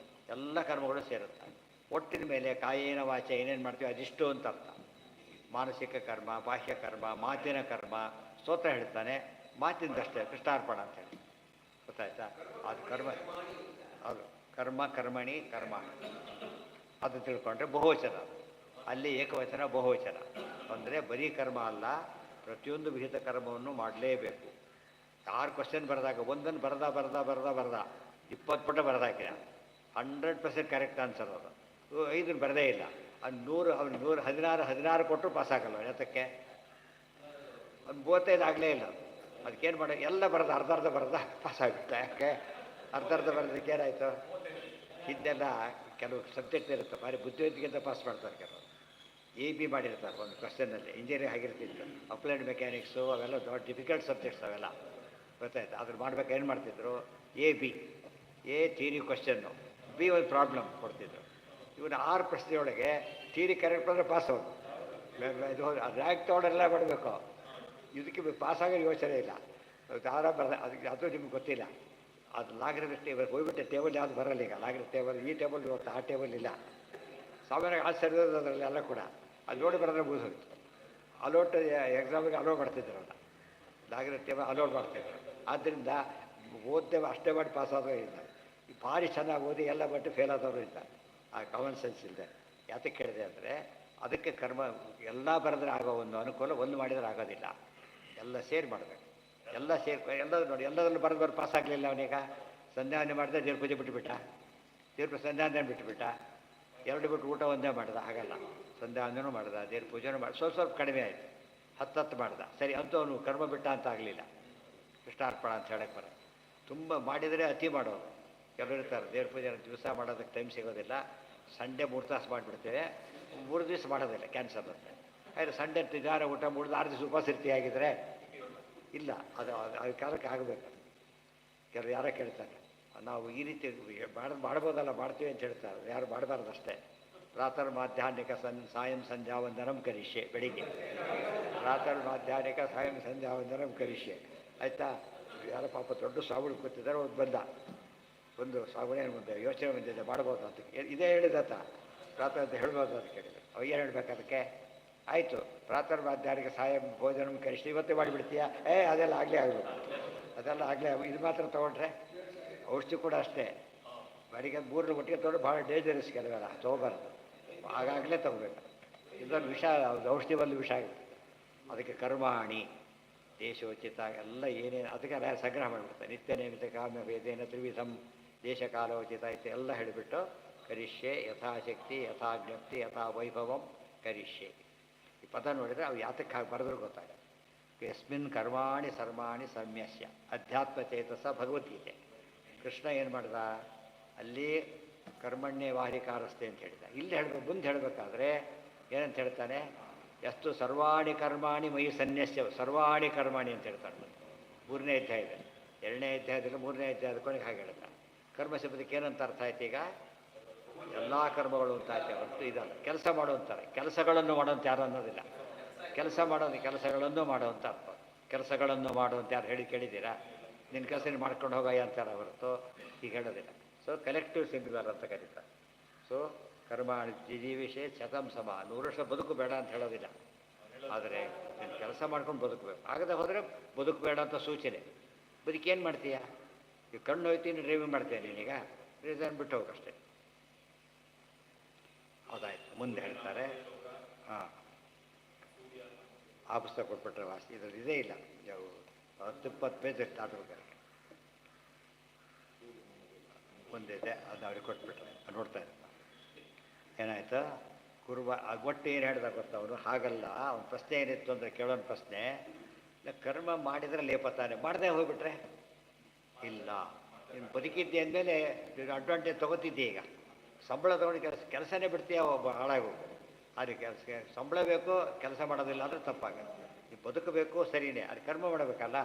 ಎಲ್ಲ ಕರ್ಮಗಳು ಸೇರುತ್ತೆ. ಒಟ್ಟಿನ ಮೇಲೆ ಕಾಯೇನ ವಾಚ ಏನೇನು ಮಾಡ್ತೀವಿ ಅದಿಷ್ಟು ಅಂತ ಅರ್ಥ. ಮಾನಸಿಕ ಕರ್ಮ, ಬಾಹ್ಯ ಕರ್ಮ, ಮಾತಿನ ಕರ್ಮ. ಸ್ತೋತ್ರ ಹೇಳ್ತಾನೆ, ಮಾತಿಂದಷ್ಟೇ ಕೃಷ್ಣಾರ್ಪಣ ಅಂತ ಹೇಳಿ, ಗೊತ್ತಾಯ್ತಾ? ಅದು ಕರ್ಮ, ಅದು ಕರ್ಮಣಿ ಕರ್ಮ. ಅದು ತಿಳ್ಕೊಂಡ್ರೆ ಬಹುವಚನ. ಅಲ್ಲಿ ಏಕವಚನ ಬಹುವಚನ ಅಂದರೆ ಬರೀ ಕರ್ಮ ಅಲ್ಲ, ಪ್ರತಿಯೊಂದು ವಿಹಿತ ಕರ್ಮವನ್ನು ಮಾಡಲೇಬೇಕು. 6 ಕ್ವಶನ್ ಬರೆದಾಗ ಒಂದನ್ನು ಬರೆದ 20 ಪುಟ ಬರೆದಾಕಿದ 100% ಕರೆಕ್ಟ್ ಆನ್ಸರ್. ಅದು 5 ಬರದೇ ಇಲ್ಲ, ಅದು 100, ಅವ್ನು 116 ಕೊಟ್ಟರು ಪಾಸ್ ಆಗಲ್ಲ. ಯಾತಕ್ಕೆ? ಒಂದು 35 ಆಗಲೇ ಇಲ್ಲ. ಅದಕ್ಕೇನು ಮಾಡೋ? ಎಲ್ಲ ಅರ್ಧ ಬರೆದ ಪಾಸ್ ಆಗಿಬಿಟ್ಟ. ಯಾಕೆ? ಅರ್ಧ ಬರೆದಕ್ಕೆ ಏನಾಯಿತು? ಇದೆಲ್ಲ ಕೆಲವು ಸಬ್ಜೆಕ್ಟ್ ಇರುತ್ತೆ, ಭಾರಿ ಬುದ್ಧಿವಂತಿಕೆಂತ ಪಾಸ್ ಮಾಡ್ತಾರೆ. ಕೆಲವು AB ಮಾಡಿರ್ತಾರೆ ಒಂದು ಕ್ವಶನಲ್ಲಿ. ಇಂಜಿನಿಯರಿಂಗ್ ಆಗಿರ್ತಿತ್ತು, ಅಪ್ಲೈಡ್ ಮೆಕ್ಯಾನಿಕ್ಸು, ಅವೆಲ್ಲ ದೊಡ್ಡ ಡಿಫಿಕಲ್ಟ್ ಸಬ್ಜೆಕ್ಟ್ಸ್ ಅವೆಲ್ಲ, ಗೊತ್ತಾಯ್ತು? ಅದ್ರ ಮಾಡ್ಬೇಕು ಏನು ಮಾಡ್ತಿದ್ರು? AB, A theory question, B ಒಂದು ಪ್ರಾಬ್ಲಮ್ ಕೊಡ್ತಿದ್ರು. ಇವನು 6 ಪ್ರಶ್ನೆಯೊಳಗೆ ಥಿಯರಿ ಕರೆಕ್ಟ್ ಬಂದರೆ ಪಾಸ್ ಹೋಗಿ ಇದು ರ್ಯಾಂಕ್ ತೊಗೊಂಡೆಲ್ಲ ಮಾಡಬೇಕು. ಇದಕ್ಕೆ ಪಾಸಾಗೋ ಯೋಚನೆ ಇಲ್ಲ. ಅದಕ್ಕೆ ಅದು ನಿಮ್ಗೆ ಗೊತ್ತಿಲ್ಲ. ಅದು ಲಾಗಿರೋ ಇವಾಗ ಹೋಗ್ಬಿಟ್ಟೆ ಟೇಬಲ್ ಯಾವುದು ಬರಲ್ಲ. ಈಗ ಲಾಗಿರೋ ಟೇಬಲ್, ಈ ಟೇಬಲ್ ಇವತ್ತು ಆ ಟೇಬಲ್ ಇಲ್ಲ. ಸಾಮಾನ್ಯವಾಗಿ ಆಶ್ಚರ್ಯ ಅದರಲ್ಲಿ ಎಲ್ಲ ಕೂಡ ಅದು ನೋಡಿ ಬರೋದ್ರೆ ಮುಗಿದೋಯ್ತು. ಅಲೋಟ್ ಎಕ್ಸಾಮಿಗೆ ಅಲೋ ಮಾಡ್ತಿದ್ರಲ್ಲ, ದಾಗಿರತ್ತೇವೆ ಅಲೋಟ್ ಮಾಡ್ತಿದ್ರು. ಆದ್ದರಿಂದ ಓದ್ತೇವೆ ಅಷ್ಟೇ ಮಾಡಿ ಪಾಸ್ ಆದೋ ಇಲ್ಲ, ಭಾರಿ ಚೆನ್ನಾಗಿ ಓದಿ ಎಲ್ಲ ಬಟ್ಟು ಫೇಲ್ ಆದವರು ಇಲ್ಲ. ಆ ಕಾಮನ್ ಸೆನ್ಸ್ ಇಲ್ಲದೆ ಯಾತಕ್ಕೆ ಕೇಳಿದೆ ಅಂದರೆ, ಅದಕ್ಕೆ ಕರ್ಮ ಎಲ್ಲ ಬರೆದ್ರೆ ಆಗೋ ಒಂದು ಅನುಕೂಲ ಒಂದು ಮಾಡಿದರೆ ಆಗೋದಿಲ್ಲ. ಎಲ್ಲ ಸೇರಿ ಮಾಡಬೇಕು, ಎಲ್ಲ ಸೇರಿ ಎಲ್ಲದೂ ನೋಡಿ, ಎಲ್ಲದರಲ್ಲೂ ಬರೆದು ಪಾಸ್ ಆಗಲಿಲ್ಲ. ಅವನೀಗ ಸಂಧ್ಯಾವಂದನೆ ಮಾಡಿದೆ, ದೇವ್ರ ಪೂಜೆ ಬಿಟ್ಟುಬಿಟ್ಟ, ದೇವ್ರ ಸಂಧ್ಯಾವಂದನೆ ಬಿಟ್ಟುಬಿಟ್ಟ, ಎರಡು ಬಿಟ್ಟು ಊಟ ಒಂದೇ ಮಾಡ್ದ. ಹಾಗಲ್ಲ, ಸಂಧ್ಯಾವಂದನೂ ಮಾಡ್ದ, ದೇವ್ರ ಪೂಜೆನೂ ಮಾಡಿ ಸ್ವಲ್ಪ ಕಡಿಮೆ ಆಯಿತು, 10 ಮಾಡ್ದ, ಸರಿ ಅಂತೂ ಅವನು ಕರ್ಮ ಬಿಟ್ಟ ಅಂತ ಆಗಲಿಲ್ಲ. ಕೃಷ್ಣಾರ್ಪಣ ಅಂತ ಹೇಳಕ್ಕೆ ಬರೋದು. ತುಂಬ ಮಾಡಿದರೆ ಅತಿ ಮಾಡೋದು. ಕೆಲವರು ಇರ್ತಾರೆ ದೇವ್ರ ಪೂಜೆ ದಿವಸ ಮಾಡೋದಕ್ಕೆ ಟೈಮ್ ಸಿಗೋದಿಲ್ಲ, ಸಂಡೇ 3 ತಾಸು ಮಾಡಿಬಿಡ್ತೇವೆ, 3 ದಿವಸ ಮಾಡೋದಿಲ್ಲ, ಕ್ಯಾನ್ಸಲ್ ಬರುತ್ತೆ. ಆದರೆ ಸಂಡೇ ನಿಧಾನ ಊಟ 6 ದಿವಸ ಉಪವಾಸ ಇರ್ತೀಯಾಗಿದ್ದರೆ ಇಲ್ಲ, ಅದು ಕಾಲಕ್ಕೆ ಆಗಬೇಕು. ಕೆಲವರು ಯಾರೋ ಕೇಳ್ತಾರೆ, ನಾವು ಈ ರೀತಿ ಮಾಡ್ಬೋದಲ್ಲ, ಮಾಡ್ತೀವಿ ಅಂತ ಹೇಳ್ತಾರೆ. ಯಾರು ಮಾಡಬಾರ್ದು ಅಷ್ಟೇ. ಪ್ರಾತರ್ ಮಾಧ್ಯಾಹ್ನಿಕ ಸಾಯಂ ಸಂಧ್ಯಾ ವಂದನಂ ಕರಿಷ್ಯೆ, ಬೆಳಿಗ್ಗೆ ಪ್ರಾತರ್ ಮಾಧ್ಯಾಹ್ನಿಕ ಸಾಯಂ ಸಂಧ್ಯಾ ವಂದನಂ ಕರಿಷ್ಯೆ, ಆಯಿತಾ. ಯಾರೋ ಪಾಪ ದೊಡ್ಡ ಸ್ವಾಮಿಗಳು ಕೂತಿದ್ದಾರೆ, ಒಂದು ಸ್ವಾಮಿನೇ ಮುಂದೆ ಯೋಚನೆ ಬಂದಿದೆ ಮಾಡ್ಬೋದು ಅಂತ, ಇದೇ ಹೇಳಿದತ್ತ ಪ್ರಾತಃ ಅಂತ ಹೇಳ್ಬೋದು ಅಂತ ಕೇಳಿದ್ರು. ಅವ ಏನು ಹೇಳ್ಬೇಕು ಅದಕ್ಕೆ? ಆಯಿತು, ಪ್ರಾತರ್ ಮಾಧ್ಯಾಹ್ನಿಕ ಸಾಯಂ ಭೋಜನಂ ಕರಿಷ್ಯೆ ಇವತ್ತೇ ಮಾಡಿಬಿಡ್ತೀಯಾ? ಅದೆಲ್ಲ ಆಗಲೇ ಆಗಬೇಕು, ಅದೆಲ್ಲ ಆಗಲೇ. ಇದು ಮಾತ್ರ ತೊಗೊಂಡ್ರೆ ಔಷಧಿ ಕೂಡ ಅಷ್ಟೇ, ಬೆಳಿಗ್ಗೆ 3 ಒಟ್ಟಿಗೆ ತೊಗೊಂಡು ಭಾಳ ಡೇಂಜರಸ್, ಕೆಲವೆಲ್ಲ ತೊಗೋಬಾರ್ದು, ಆಗಾಗಲೇ ತೊಗೋಬೇಕು. ಇದೊಂದು ವಿಷ, ಔಷಧಿ ಒಂದು ವಿಷ ಆಗುತ್ತೆ. ಅದಕ್ಕೆ ಕರ್ಮಾಣಿ ದೇಶೋಚಿತ ಎಲ್ಲ ಏನೇನು ಅದಕ್ಕೆ ಸಂಗ್ರಹ ಮಾಡಿಬಿಡ್ತಾರೆ. ನಿತ್ಯ ನೇಮಿತ ಕಾಮ್ಯ ವೇದೇನ ತ್ರಿವಿಧಂ ದೇಶಕಾಲೋಚಿತ ಇತ್ತು ಎಲ್ಲ ಹೇಳಿಬಿಟ್ಟು ಕರಿಷ್ಯೆ ಯಥಾಶಕ್ತಿ ಯಥಾಜ್ಞಪ್ತಿ ಯಥಾ ವೈಭವಂ ಕರಿಷ್ಯೆ. ಈ ಪದ ನೋಡಿದರೆ ಅವು ಯಾತಕ್ಕೆ ಹಾಗೆ ಬರೆದ್ರು ಗೊತ್ತಾಗುತ್ತೆ. ಯಸ್ಮಿನ್ ಕರ್ಮಾಣಿ ಸರ್ವಾಣಿ ಸಮ್ಯಸ್ಯ ಅಧ್ಯಾತ್ಮ ಚೇತಸ ಭಗವದ್ಗೀತೆ. ಕೃಷ್ಣ ಏನು ಮಾಡ್ದ ಅಲ್ಲಿ? ಕರ್ಮಣ್ಯೇ ವಾರಿಕಾರಸ್ತೆ ಅಂತ ಹೇಳಿದ. ಇಲ್ಲಿ ಹೇಳ್ಬೇಕು, ಮುಂದೆ ಹೇಳಬೇಕಾದ್ರೆ ಏನಂತ ಹೇಳ್ತಾನೆ? ಎಷ್ಟು ಸರ್ವಾಣಿ ಕರ್ಮಾಣಿ ಮೈ ಸನ್ಯಸ್ಯ, ಸರ್ವಾಣಿ ಕರ್ಮಾಣಿ ಅಂತ ಹೇಳ್ತಾನೆ. 3ನೇ ಅಧ್ಯಾಯ ಇದೆ, 2ನೇ ಅಧ್ಯಾಯದಲ್ಲಿ 3ನೇ ಅಧ್ಯಾಯದ ಕೊನೆಗೆ ಹಾಗೆ ಹೇಳ್ತಾನೆ. ಕರ್ಮ ಶಬ್ದಕ್ಕೆ ಏನಂತ ಅರ್ಥ ಆಯ್ತು? ಈಗ ಎಲ್ಲ ಕರ್ಮಗಳು ಅಂತ ಆಯ್ತು, ಹೊರತು ಇದಲ್ಲ. ಕೆಲಸ ಮಾಡುವಂತಾರೆ, ಕೆಲಸಗಳನ್ನು ಮಾಡುವಂತ ಯಾರು ಅನ್ನೋದಿಲ್ಲ. ಕೆಲಸಗಳನ್ನು ಮಾಡುವಂಥ ಅರ್ಥ. ಕೆಲಸಗಳನ್ನು ಮಾಡುವಂತ ಯಾರು ಹೇಳಿ ಕೇಳಿದ್ದೀರಾ? ನಿನ್ನ ಕೆಲಸ ನೀನು ಮಾಡ್ಕೊಂಡು ಹೋಗಯ್ಯ ಅಂತಾರೆ ಹೊರತು ಈಗ ಹೇಳೋದಿಲ್ಲ. ಸೊ ಕಲೆಕ್ಟಿವ್ ಸಿಂಗ್ಯುಲರ್ ಅಂತ ಕರೀತಾರೆ. ಸೊ ಕರ್ಮ ಜಿಜೀವಿಷೆ ಶತಂ ಸಮ, 100 ವರ್ಷ ಬದುಕು ಬೇಡ ಅಂತ ಹೇಳೋದಿಲ್ಲ. ಆದರೆ ನೀನು ಕೆಲಸ ಮಾಡ್ಕೊಂಡು ಬದುಕಬೇಕು. ಆಗದೆ ಹೋದರೆ ಬದುಕಬೇಡ ಅಂತ ಸೂಚನೆ. ಬದುಕೇನು ಮಾಡ್ತೀಯಾ? ಈಗ ಕಣ್ಣು ಹೋಯ್ತೀನಿ, ಡ್ರೈವಿಂಗ್ ಮಾಡ್ತೀಯ ನೀನೀಗ, ರೀಸನ್ ಬಿಟ್ಟು ಹೋಗಷ್ಟೇ. ಹೌದಾಯ್ತು. ಮುಂದೆ ಹೇಳ್ತಾರೆ, ಹಾಂ, ಆ ಪುಸ್ತಕ ಕೊಟ್ಬಿಟ್ರೆ ವಾಸಿ ಇದರಲ್ಲಿ ಇದೇ ಇಲ್ಲ. 10-20 ಪೇಜ್ ದಾಟಬೇಕಾದ್ರೆ ಒಂದಿದೆ, ಅದನ್ನ ಅವ್ರಿಗೆ ಕೊಟ್ಬಿಟ್ರೆ ನೋಡ್ತಾ ಇರ್ತಾರೆ. ಏನಾಯ್ತು? ಒಟ್ಟು ಏನು ಹೇಳ್ದಾಗ ಗೊತ್ತವನು? ಹಾಗಲ್ಲ. ಅವನ ಪ್ರಶ್ನೆ ಏನಿತ್ತು ಅಂದರೆ, ಕೇಳೋನ ಪ್ರಶ್ನೆ, ಕರ್ಮ ಮಾಡಿದರೆ ಲೇಪ ತಾನೆ, ಮಾಡದೆ ಹೋಗ್ಬಿಟ್ರೆ ಇಲ್ಲ. ನೀನು ಬದುಕಿದ್ದೆ ಅಂದಮೇಲೆ ನೀನು ಅಡ್ವಾಂಟೇಜ್ ತೊಗೋತಿದ್ದೆ. ಈಗ ಸಂಬಳ ತೊಗೊಂಡು ಕೆಲಸನೇ ಬಿಡ್ತೀಯ, ಒಬ್ಬ ಹಾಳಾಗೋಗು. ಆದರೆ ಕೆಲಸಕ್ಕೆ ಸಂಬಳ ಬೇಕು, ಕೆಲಸ ಮಾಡೋದಿಲ್ಲ ಅಂದರೆ ತಪ್ಪಾಗುತ್ತೆ. ನೀವು ಬದುಕಬೇಕು ಸರಿಯೇ, ಅದು ಕರ್ಮ ಮಾಡಬೇಕಲ್ಲ,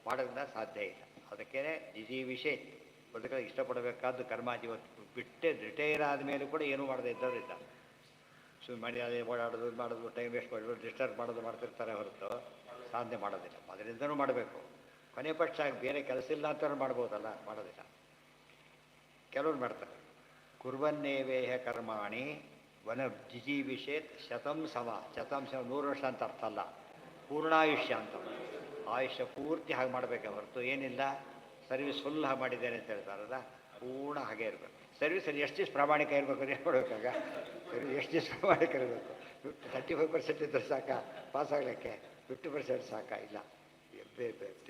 ಮಾಡೋದ್ರಿಂದ ಸಾಧ್ಯ ಇಲ್ಲ. ಅದಕ್ಕೇ ಜಿಜೀವಿಷೆ, ಬದುಕಲು ಇಷ್ಟಪಡಬೇಕಾದ್ದು ಕರ್ಮಾಜೀವ ಬಿಟ್ಟೆ ರಿಟೈರ್ ಆದಮೇಲೂ ಕೂಡ ಏನೂ ಮಾಡದೇ ಇದ್ದವರು ಇದ್ದಾರೆ. ಸುಮ್ಮನೆ ಮಾಡಿ ಅದೇ ಮಾಡೋದು ಟೈಮ್ ವೇಸ್ಟ್ ಮಾಡೋದು, ಡಿಸ್ಟರ್ಬ್ ಮಾಡೋದು ಮಾಡ್ತಿರ್ತಾರೆ ಹೊರತು ಸಾಧನೆ ಮಾಡೋದಿಲ್ಲ. ಅದರಿಂದನೂ ಮಾಡಬೇಕು. ಕೊನೆ ಪಕ್ಷ ಬೇರೆ ಕೆಲಸ ಇಲ್ಲ ಅಂತವ್ರು ಮಾಡ್ಬೋದಲ್ಲ, ಮಾಡೋದಿಲ್ಲ. ಕೆಲವ್ರು ಮಾಡ್ತಾರೆ. ಕುರ್ವನ್ನೇವೇಹ ಕರ್ಮಾಣಿ ವನ ಜಿಜೀವಿಷೇತ್ ಶತಂ ಸಮ. ಶತಂ ಸಮ 100 ವರ್ಷ ಅಂತ ಅರ್ಥ ಅಲ್ಲ, ಪೂರ್ಣಾಯುಷ್ಯ ಅಂತ. ಆಯುಷ್ಯ ಪೂರ್ತಿ ಹಾಗೆ ಮಾಡಬೇಕೆ ಹೊರತು ಏನಿಲ್ಲ ಸರ್ವಿಸ್ ಫುಲ್ ಹಾಗೆ ಮಾಡಿದ್ದೇನೆ ಅಂತ ಹೇಳ್ತಾರಲ್ಲ, ಪೂರ್ಣ ಹಾಗೆ ಇರಬೇಕು. ಸರ್ವಿಸಲ್ಲಿ ಎಷ್ಟು ದಿವಸ ಪ್ರಾಮಾಣಿಕ ಇರಬೇಕು ಅಂತ ಹೇಳ್ಕೊಡ್ಬೇಕಾಗ, ಎಷ್ಟು ದಿವಸ ಪ್ರಾಮಾಣಿಕ ಇರಬೇಕು? 35% ಇದ್ದರೆ ಸಾಕ ಪಾಸ್ ಆಗಲಿಕ್ಕೆ? 50% ಸಾಕ? ಇಲ್ಲ,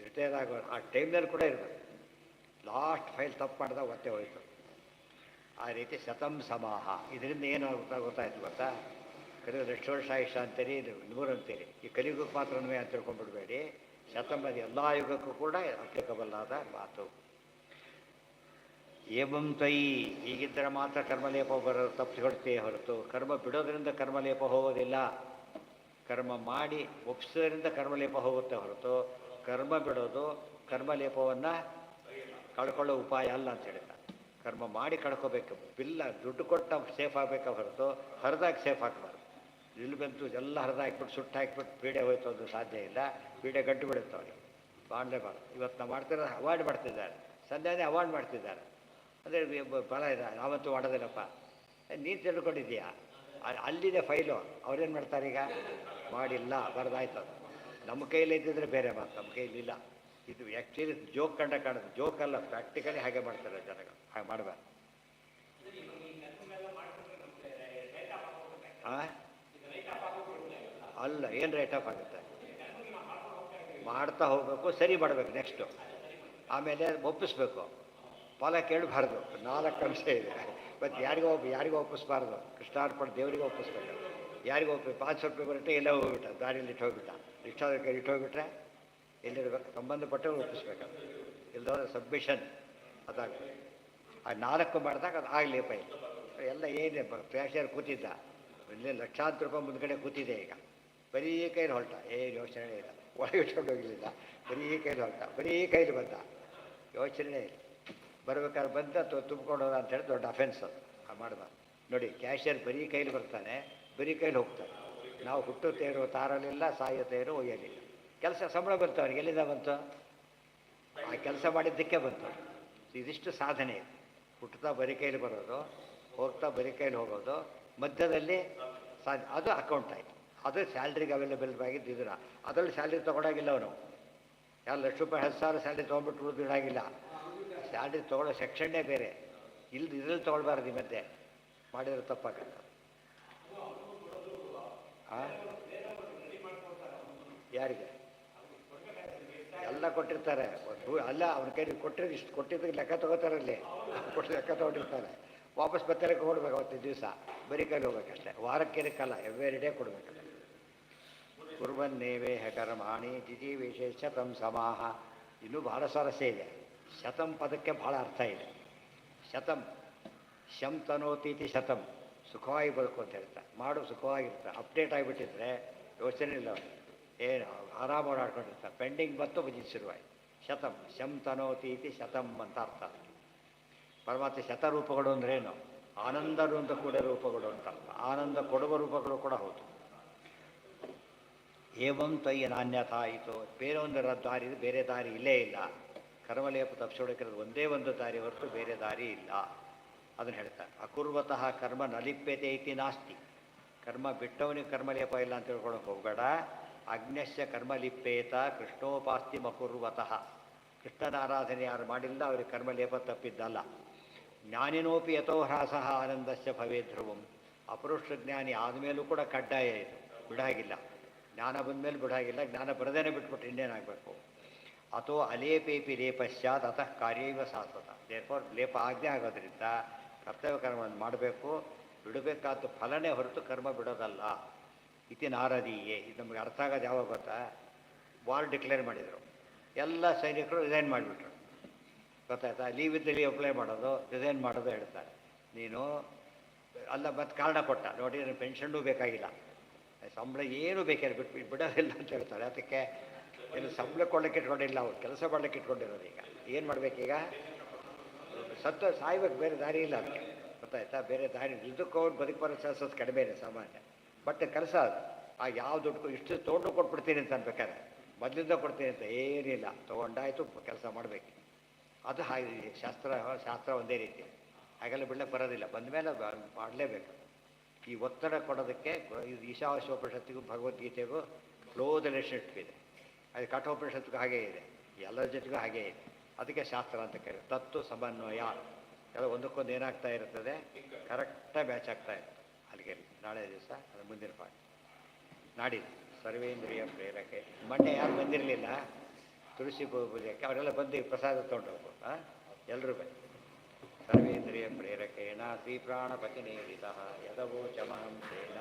ರಿಟೈರ್ ಆಗೋ ಆ ಟೈಮ್ನಲ್ಲಿ ಕೂಡ ಇರಬೇಕು. ಲಾಸ್ಟ್ ಫೈಲ್ ತಪ್ಪು ಮಾಡಿದಾಗ ಒತ್ತೆ ಹೋಯ್ತು. ಆ ರೀತಿ ಶತಂ ಸಮಾಹ. ಇದರಿಂದ ಏನು ಗೊತ್ತಾಯ್ತು ಗೊತ್ತಾ? ಕಲಿಯುಗ 100 ವರ್ಷ ಆಯುಷ್ಯ ಅಂತೀರಿ, 100 ಅಂತೀರಿ. ಈ ಕಲಿಯುಗಕ್ಕೆ ಮಾತ್ರ ಅಂತ ತಿಳ್ಕೊಂಡ್ಬಿಡ್ಬೇಡಿ. ಶತಂ ಅದು ಎಲ್ಲ ಯುಗಕ್ಕೂ ಕೂಡ ಅಪ್ಲಿಕಬಲ್ ಆದ ಮಾತು. ಏವಂ ತ್ವಯಿ, ಹೀಗಿದ್ದರೆ ಮಾತ್ರ ಕರ್ಮಲೇಪ ಬರೋದು ತಪ್ಪಿಸ್ಕೊಳ್ತೇ ಹೊರತು ಕರ್ಮ ಬಿಡೋದ್ರಿಂದ ಕರ್ಮಲೇಪ ಹೋಗೋದಿಲ್ಲ. ಕರ್ಮ ಮಾಡಿ ಒಪ್ಪಿಸೋದ್ರಿಂದ ಕರ್ಮಲೇಪ ಹೋಗುತ್ತೆ ಹೊರತು ಕರ್ಮ ಬಿಡೋದು ಕರ್ಮಲೇಪವನ್ನು ಕಳ್ಕೊಳ್ಳೋ ಉಪಾಯ ಅಲ್ಲ ಅಂತ ಹೇಳಿದ. ಕರ್ಮ ಮಾಡಿ ಕಳ್ಕೋಬೇಕು. ಬಿಲ್ಲ ದುಡ್ಡು ಕೊಟ್ಟು ಸೇಫ್ ಆಗಬೇಕು ಹೊರತು ಹರಿದಾಕಿ ಸೇಫ್ ಹಾಕಬಾರ್ದು. ಇಲ್ಲಿ ಬಂತು ಎಲ್ಲ ಹರಿದು ಹಾಕ್ಬಿಟ್ಟು ಸುಟ್ಟು ಹಾಕ್ಬಿಟ್ಟು ಪೀಡೆ ಹೋಯ್ತು, ಅದು ಸಾಧ್ಯ ಇಲ್ಲ. ಪೀಡೆ ಗಂಟು ಬಿಡುತ್ತೆ ಅವರಿಗೆ, ಮಾಡಲೇಬಾರ್ದು. ಇವತ್ತು ನಾವು ಮಾಡ್ತಿರೋ ಅವಾಯ್ಡ್ ಮಾಡ್ತಿದ್ದಾರೆ, ಸಂಧ್ಯಾನೇ ಅವಾಯ್ಡ್ ಮಾಡ್ತಿದ್ದಾರೆ. ಅಂದರೆ ಫಲ ಇದೆ, ನಾವಂತೂ ಮಾಡೋದಿಲ್ಲಪ್ಪ. ನೀನು ತಿಳ್ಕೊಂಡಿದ್ದೀಯಾ? ಅಲ್ಲಿದೆ ಫೈಲು. ಅವ್ರೇನು ಮಾಡ್ತಾರೆ ಈಗ? ಮಾಡಿಲ್ಲ, ಬರೆದಾಯ್ತು. ಅದು ನಮ್ಮ ಕೈಯಲ್ಲಿ ಇದ್ದಿದ್ರೆ ಬೇರೆ ಮಾತು, ನಮ್ಮ ಕೈಲಿಲ್ಲ. ಇದು ಆ್ಯಕ್ಚುಲಿ ಜೋಕ್ ಕಂಡ ಕಾಣುತ್ತೆ. ಜೋಕ್ ಅಲ್ಲ, ಪ್ರಾಕ್ಟಿಕಲಿ ಹಾಗೆ ಮಾಡ್ತಾರೆ ಜನಗಳು. ಹಾಗೆ ಮಾಡಬಾರ್ದು. ಹಾಂ, ಅಲ್ಲ, ಏನು ರೇಟ್ ಆಫ್ ಆಗುತ್ತೆ? ಮಾಡ್ತಾ ಹೋಗಬೇಕು, ಸರಿ ಮಾಡಬೇಕು ನೆಕ್ಸ್ಟು. ಆಮೇಲೆ ಒಪ್ಪಿಸ್ಬೇಕು. ಫಲ ಕೇಳಬಾರ್ದು. 4 ಅಂಶ ಇದೆ. ಮತ್ತು ಯಾರಿಗೂ ಒಪ್ಪಿಸ್ಬಾರ್ದು. ಕೃಷ್ಣಾರ್ಪಣ ದೇವರಿಗೆ ಒಪ್ಪಿಸ್ಬೇಕು. ಯಾರಿಗೂ ಒಪ್ಪಿ 500 ರೂಪಾಯಿ ಬರುತ್ತೆ, ಎಲ್ಲ ಹೋಗ್ಬಿಟ್ಟ, ದಾರಿಯಲ್ಲಿ ಇಟ್ಟು ಹೋಗ್ಬಿಟ್ಟ. ಇಷ್ಟಾದ ಕೈ ಇಟ್ಟು ಹೋಗ್ಬಿಟ್ರೆ ಎಲ್ಲಿರ್ಬೇಕು? ಸಂಬಂಧಪಟ್ಟವ್ರು ಒಪ್ಪಿಸ್ಬೇಕು. ಇಲ್ದವ್ರೆ ಸಬ್ಮಿಷನ್ ಅದಾಗ್ತದೆ. ಆ 4 ಮಾಡಿದಾಗ ಅದು ಆಗಲಿ ಪೈ ಎಲ್ಲ ಏನೇ ಪ್ರೇಕ್ಷರ್ ಕೂತಿದ್ದ, ಇಲ್ಲೇ ಲಕ್ಷಾಂತರ ರೂಪಾಯಿ ಮುಂದ್ಗಡೆ ಕೂತಿದೆ. ಈಗ ಬರೀ ಕೈಲಿ ಹೊರಟ, ಏನು ಯೋಚನೆ ಇಲ್ಲ. ಒಳಗೆ ಇಟ್ಕೊಂಡು ಹೋಗಲಿಲ್ಲ, ಬರೀ ಕೈಲಿ ಹೊರಟ, ಬರೀ ಕೈಲಿ ಬಂದ. ಯೋಚನೆ ಇಲ್ಲ. ಬರ್ಬೇಕಾದ್ರೆ ಬಂದ ತುಂಬ್ಕೊಂಡು ಹೋದ ಅಂತೇಳಿ ದೊಡ್ಡ ಅಫೆನ್ಸ್ ಅದು. ಮಾಡಬಾರ್ದು. ನೋಡಿ, ಕ್ಯಾಶಿಯರ್ ಬರೀ ಕೈಲಿ ಬರ್ತಾನೆ, ಬರೀ ಕೈಲಿ ಹೋಗ್ತಾನೆ. ನಾವು ಹುಟ್ಟುತ್ತೇರೋ ತಾರಲಿಲ್ಲ, ಸಾಯುತ್ತೇರೋ ಒಯ್ಯಲಿಲ್ಲ. ಕೆಲಸ ಸಂಬಳ ಬಂತು ಅವನಿಗೆ. ಎಲ್ಲಿಂದ ಬಂತು? ಆ ಕೆಲಸ ಮಾಡಿದ್ದಕ್ಕೆ ಬಂತು. ಇದಿಷ್ಟು ಸಾಧನೆ. ಹುಟ್ಟುತ್ತಾ ಬರೀ ಕೈಲಿ ಬರೋದು, ಹೋಗ್ತಾ ಬರೀ ಕೈಲಿ ಹೋಗೋದು, ಮಧ್ಯದಲ್ಲಿ ಅದು ಅಕೌಂಟ್ ಆಯಿತು. ಅದು ಸ್ಯಾಲ್ರಿಗೆ ಅವೈಲೇಬಲ್ ಆಗಿದ್ದು. ಇದರ ಅದರಲ್ಲಿ ಸ್ಯಾಲ್ರಿ ತೊಗೊಳಾಗಿಲ್ಲ ಅವನು. ಯಾರು ಲಕ್ಷ ರೂಪಾಯಿ 10,000 ಸ್ಯಾಲ್ರಿ ತೊಗೊಂಡ್ಬಿಟ್ಟು ಉಳಿದಿಡಾಗಿಲ್ಲ. ಸ್ಯಾಲ್ರಿ ತೊಗೊಳ್ಳೋ ಸೆಕ್ಷನ್ನೇ ಬೇರೆ. ಇದ್ರಲ್ಲಿ ತೊಗೊಳ್ಬಾರ್ದು. ಈ ಮಧ್ಯೆ ಮಾಡಿದ್ರೆ ತಪ್ಪಾಗತ್ತೆ. ಹಾಂ, ಯಾರಿಗೆ? ಎಲ್ಲ ಕೊಟ್ಟಿರ್ತಾರೆ. ಅಲ್ಲ, ಅವ್ನ ಕೈಲಿ ಕೊಟ್ಟಿದ್ದು ಇಷ್ಟು ಕೊಟ್ಟಿದ್ದಕ್ಕೆ ಲೆಕ್ಕ ತೊಗೋತಾರಲ್ಲಿ. ಕೊಟ್ಟು ಲೆಕ್ಕ ತೊಗೊಂಡಿರ್ತಾರೆ. ವಾಪಸ್ ಬತ್ತರಕ್ಕೆ ಕೊಡ್ಬೇಕು. ಅವತ್ತಿನ ದಿವಸ ಬರೀ ಕೈಲಿ ಹೋಗ್ಬೇಕಷ್ಟೇ. ವಾರಕ್ಕಿರಕ್ಕಲ್ಲ, ಎವ್ರಿ ಡೇ ಕೊಡಬೇಕಲ್ಲ. ಕುರ್ವನ್ನೇವೇಹ ಕರ್ಮಾಣಿ ಜಿಜೀವಿಷೇ ಶತಂ ಸಮಾಹ. ಇನ್ನೂ ಭಾಳ ಸ್ವಾರಸ್ಯ ಇದೆ. ಶತಂ ಪದಕ್ಕೆ ಭಾಳ ಅರ್ಥ ಇದೆ. ಶತಂ ಶಂ ತನೋತೀತಿ ಶತಂ, ಸುಖವಾಗಿ ಬದುಕು ಅಂತ ಹೇಳ್ತಾರೆ. ಮಾಡು ಸುಖವಾಗಿರ್ತಾರೆ. ಅಪ್ಡೇಟ್ ಆಗಿಬಿಟ್ಟಿದ್ರೆ ಯೋಚನೆ ಇಲ್ಲ. ಏನು ಆರಾಮ ಓಡಾಡ್ಕೊಂಡಿರ್ತಾರೆ. ಪೆಂಡಿಂಗ್ ಬಂತು ಶುರುವಾಯಿತು. ಶತಂ ಶಂ ತನೋತೀತಿ ಶತಂ ಅಂತ ಅರ್ಥ. ಪರಮಾತ್ಮ ಶತರೂಪಗಳು ಅಂದ್ರೇನು? ಆನಂದರು ಅಂತ ಕೂಡ ರೂಪಗಳು ಅಂತ ಅರ್ಥ. ಆನಂದ ಕೊಡುವ ರೂಪಗಳು ಕೂಡ ಹೌದು. ಏವಂ ತ್ವಯ್ಯ ನಾಣ್ಯಥ ಆಯಿತು. ಬೇರೆ ಒಂದು ದಾರಿ, ಬೇರೆ ದಾರಿ ಇಲ್ಲೇ ಇಲ್ಲ. ಕರ್ಮಲೇಪ ತಪ್ಪಿಸೋಡಕ್ಕಿರೋದು ಒಂದೇ ಒಂದು ದಾರಿ ಹೊರತು ಬೇರೆ ದಾರಿ ಇಲ್ಲ. ಅದನ್ನು ಹೇಳ್ತಾರೆ. ಅಕುರ್ವತಃ ಕರ್ಮ ನಲಿಪ್ಯತೆ ಇತಿ ನಾಸ್ತಿ. ಕರ್ಮ ಬಿಟ್ಟವನಿಗೆ ಕರ್ಮಲೇಪ ಇಲ್ಲ ಅಂತ ತಿಳ್ಕೊಳಕ್ಕೆ ಹೋಗಬೇಡ. ಅಗ್ನಶ್ಯ ಕರ್ಮಲಿಪ್ಪೇತ ಕೃಷ್ಣೋಪಾಸ್ತಿ ಮಕುರ್ವತಃ. ಕೃಷ್ಣನ ಆರಾಧನೆ ಯಾರು ಮಾಡಿಲ್ಲ ಅವ್ರಿಗೆ ಕರ್ಮಲೇಪ ತಪ್ಪಿದ್ದಲ್ಲ. ಜ್ಞಾನಿನೋಪಿ ಯಥೋ ಹ್ರಾಸಃ ಆನಂದಸ್ಯ ಭವೇ ಧ್ರುವಂ. ಅಪರೋಕ್ಷ ಜ್ಞಾನಿ ಆದಮೇಲೂ ಕೂಡ ಕಡ್ಡಾಯ ಇದು, ಬಿಡಾಗಿಲ್ಲ. ಜ್ಞಾನ ಬಂದಮೇಲೆ ಬಿಡಾಗಿಲ್ಲ. ಜ್ಞಾನ ಬರದೇನೆ ಬಿಟ್ಬಿಟ್ಟು ಇನ್ನೇನಾಗಬೇಕು? ಅಥೋ ಅಲೇಪೇಪಿ ಲೇಪಶ್ಚಾತ್ ಅತಃ ಕಾರ್ಯೈವ ಶಾಶ್ವತ. ದೇರ್ಫೋರ್ ಲೇಪ ಆಜ್ಞೆ ಆಗೋದ್ರಿಂದ ಕರ್ತವ್ಯ ಕರ್ಮವನ್ನು ಮಾಡಬೇಕು. ಬಿಡಬೇಕಾದ ಫಲನೇ ಹೊರತು ಕರ್ಮ ಬಿಡೋದಲ್ಲ. ಇತಿ ನಾರದೀಯೇ. ಇದು ನಮಗೆ ಅರ್ಥ ಆಗೋದು ಯಾವಾಗ ಗೊತ್ತಾ? ವಾರ್ ಡಿಕ್ಲೇರ್ ಮಾಡಿದರು. ಎಲ್ಲ ಸೈನಿಕರು ರಿಸೈನ್ ಮಾಡಿಬಿಟ್ರು. ಗೊತ್ತಾಯ್ತಾ? ಲೀವ್ ಇದ್ದಲ್ಲಿ ಅಪ್ಲೈ ಮಾಡೋದು, ರಿಸೈನ್ ಮಾಡೋದು ಹೇಳ್ತಾರೆ. ನೀನು ಅಲ್ಲ, ಮತ್ತು ಕಾರಣ ಕೊಟ್ಟ. ನೋಡಿ, ನನಗೆ ಪೆನ್ಷನ್ನೂ ಬೇಕಾಗಿಲ್ಲ, ಸಂಬಳ ಏನೂ ಬೇಕಾದ್ರೆ ಬಿಡೋದಿಲ್ಲ ಅಂತ ಹೇಳ್ತಾರೆ. ಅದಕ್ಕೆ ಏನು ಸಂಬಳ ಕೊಡಲಿಕ್ಕೆ ಇಟ್ಕೊಂಡಿಲ್ಲ, ಅವ್ರು ಕೆಲಸ ಮಾಡಲಿಕ್ಕೆ ಇಟ್ಕೊಂಡಿರೋದು. ಈಗ ಏನು ಮಾಡಬೇಕೀಗ? ಸಾಯ್ಬೇಕು, ಬೇರೆ ದಾರಿ ಇಲ್ಲ ಅದಕ್ಕೆ. ಗೊತ್ತಾಯ್ತಾ? ಬೇರೆ ದಾರಿ ಇದಕ್ಕೂ ಅವ್ರು ಬದುಕುವ ಚಾನ್ಸಸ್ ಕಡಿಮೆ ಇದೆ ಸಾಮಾನ್ಯ. ಬಟ್ ಕೆಲಸ ಅದು. ಯಾವ ದುಡ್ಡು ಇಷ್ಟು ತೊಗೊಂಡು ಕೊಟ್ಬಿಡ್ತೀನಿ ಅಂತ ಅನ್ಬೇಕಾದ್ರೆ, ಮೊದಲಿಂದ ಕೊಡ್ತೀನಿ ಅಂತ ಏನಿಲ್ಲ. ತೊಗೊಂಡಾಯ್ತು, ಕೆಲಸ ಮಾಡಬೇಕು. ಅದು ಹಾಗೆ ಶಾಸ್ತ್ರ ಒಂದೇ ರೀತಿ. ಹಾಗೆಲ್ಲ ಬಿಡ್ಲಿಕ್ಕೆ ಬರೋದಿಲ್ಲ. ಬಂದಮೇಲೆ ಮಾಡಲೇಬೇಕು. ಈ ಒತ್ತಡ ಕೊಡೋದಕ್ಕೆ ಇದು ಈಶಾವಾಸ್ಯೋಪನಿಷತ್ತಿಗೂ ಭಗವದ್ಗೀತೆಗೂ ಕ್ಲೋಸ್ ರಿಲೇಷನ್ಶಿಪ್ ಇದೆ. ಅದು ಕಠೋಪನಿಷತ್ತಿಗೂ ಹಾಗೇ ಇದೆ. ಎಲ್ಲರ ಜೊತೆಗೂ ಹಾಗೇ ಇದೆ. ಅದಕ್ಕೆ ಶಾಸ್ತ್ರ ಅಂತ ಕರೀತಾರೆ. ತತ್ವ ಸಮನ್ವಯ. ಎಲ್ಲ ಒಂದಕ್ಕೊಂದು ಏನಾಗ್ತಾ ಇರ್ತದೆ, ಕರೆಕ್ಟಾಗಿ ಮ್ಯಾಚ್ ಆಗ್ತಾ ಇರ್ತದೆ. ಅಲ್ಲಿಗೆ ನಾಳೆ ದಿವಸ ಅದು ಮುಂದಿನ ಪಾಠ. ನಾಡಿದ್ದು ಸರ್ವೇಂದ್ರಿಯ ಪ್ರೇರಕೆ. ಮೊನ್ನೆ ಯಾರು ಬಂದಿರಲಿಲ್ಲ ತುಳಸಿ ಪೂಜೆಗೆ, ಅವರೆಲ್ಲ ಬಂದು ಪ್ರಸಾದ ತೊಗೊಂಡು ಹೋಗ್ಬೋದು. ಎಲ್ಲರೂ ಬನ್ನಿ. ಸರ್ವೇಂದ್ರಿಯ ಪ್ರೇರಕೇಣ ಶ್ರೀ ಪ್ರಾಣಪತಿ ನೇರಿತಃ ಯದವೋಚಮಹಂ ತೇನ